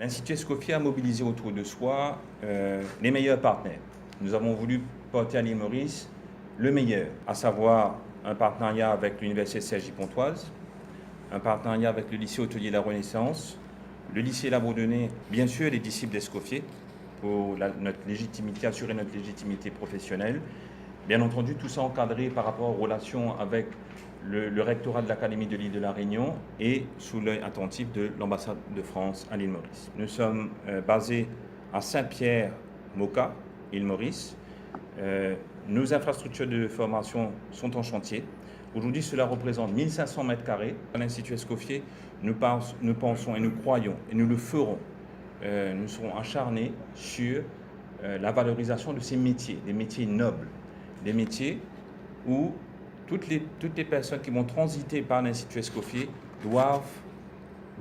L'Institut Escoffier a mobilisé autour de soi les meilleurs partenaires. Nous avons voulu porter à l'île Maurice le meilleur, à savoir un partenariat avec l'Université Cergy-Pontoise, un partenariat avec le lycée hôtelier de la Renaissance, le lycée La Bourdonnais, bien sûr les disciples d'Escoffier, pour assurer notre légitimité professionnelle. Bien entendu, tout ça encadré par rapport aux relations avec le rectorat de l'Académie de l'île de la Réunion et sous l'œil attentif de l'ambassade de France à l'île Maurice. Nous sommes basés à Saint-Pierre-Moka, île Maurice. Nos infrastructures de formation sont en chantier. Aujourd'hui, cela représente 1500 mètres carrés. À l'Institut Escoffier, nous pensons et nous croyons, et nous le ferons. Nous serons acharnés sur la valorisation de ces métiers, des métiers nobles, des métiers où toutes les personnes qui vont transiter par l'Institut Escoffier doivent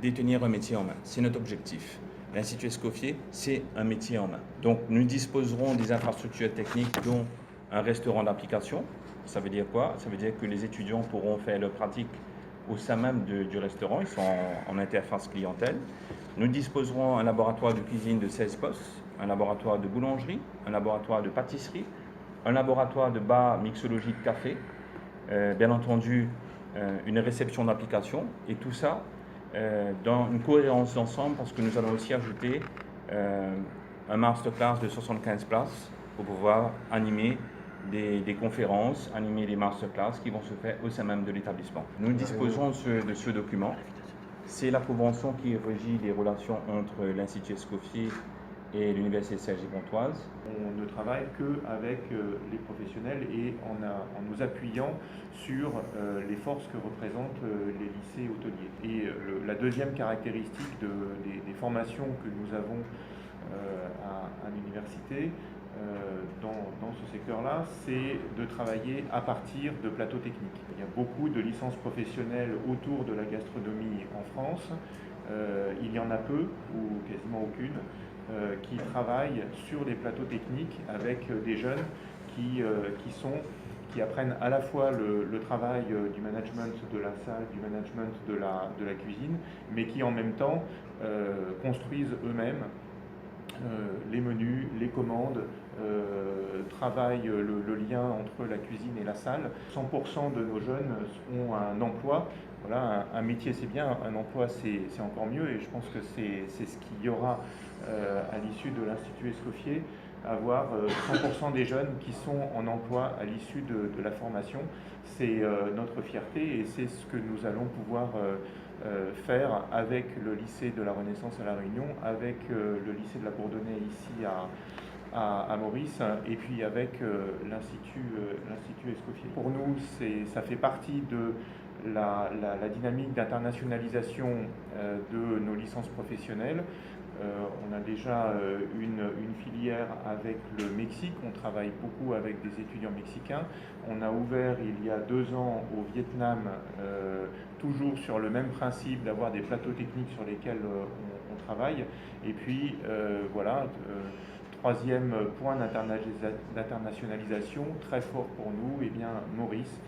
détenir un métier en main. C'est notre objectif. L'Institut Escoffier, c'est un métier en main. Donc, nous disposerons des infrastructures techniques, dont un restaurant d'application. Ça veut dire quoi? Ça veut dire que les étudiants pourront faire leur pratique au sein même du restaurant. Ils sont en interface clientèle. Nous disposerons un laboratoire de cuisine de 16 postes, un laboratoire de boulangerie, un laboratoire de pâtisserie, un laboratoire de bar mixologie de café, bien entendu une réception d'application, et tout ça dans une cohérence d'ensemble, parce que nous allons aussi ajouter un masterclass de 75 places pour pouvoir animer des conférences, animer des masterclass qui vont se faire au sein même de l'établissement. Nous disposons de ce document. C'est la convention qui régit les relations entre l'Institut Escoffier et l'Université Cergy-Pontoise. On ne travaille qu'avec les professionnels et en nous appuyant sur les forces que représentent les lycées hôteliers. Et la deuxième caractéristique des formations que nous avons à l'université dans ce secteur-là, c'est de travailler à partir de plateaux techniques. Il y a beaucoup de licences professionnelles autour de la gastronomie en France. Il y en a peu, ou quasiment aucune, qui travaillent sur les plateaux techniques avec des jeunes qui apprennent à la fois le travail du management de la salle, du management de la cuisine, mais qui en même temps construisent eux-mêmes les menus, les commandes, travaillent le lien entre la cuisine et la salle. 100% de nos jeunes ont un emploi. Voilà, un métier c'est bien, un emploi c'est encore mieux, et je pense que c'est ce qu'il y aura à l'issue de l'Institut Escoffier, avoir 100% des jeunes qui sont en emploi à l'issue de la formation. C'est notre fierté, et c'est ce que nous allons pouvoir faire avec le lycée de la Renaissance à La Réunion, avec le lycée de la Bourdonnais ici à Maurice, et puis avec l'Institut Escoffier. Pour nous, ça fait partie de la dynamique d'internationalisation de nos licences professionnelles. On a déjà une filière avec le Mexique, on travaille beaucoup avec des étudiants mexicains. On a ouvert il y a 2 ans au Vietnam, toujours sur le même principe d'avoir des plateaux techniques sur lesquels on travaille. Et puis voilà, troisième point d'internationalisation très fort pour nous, eh bien, Maurice.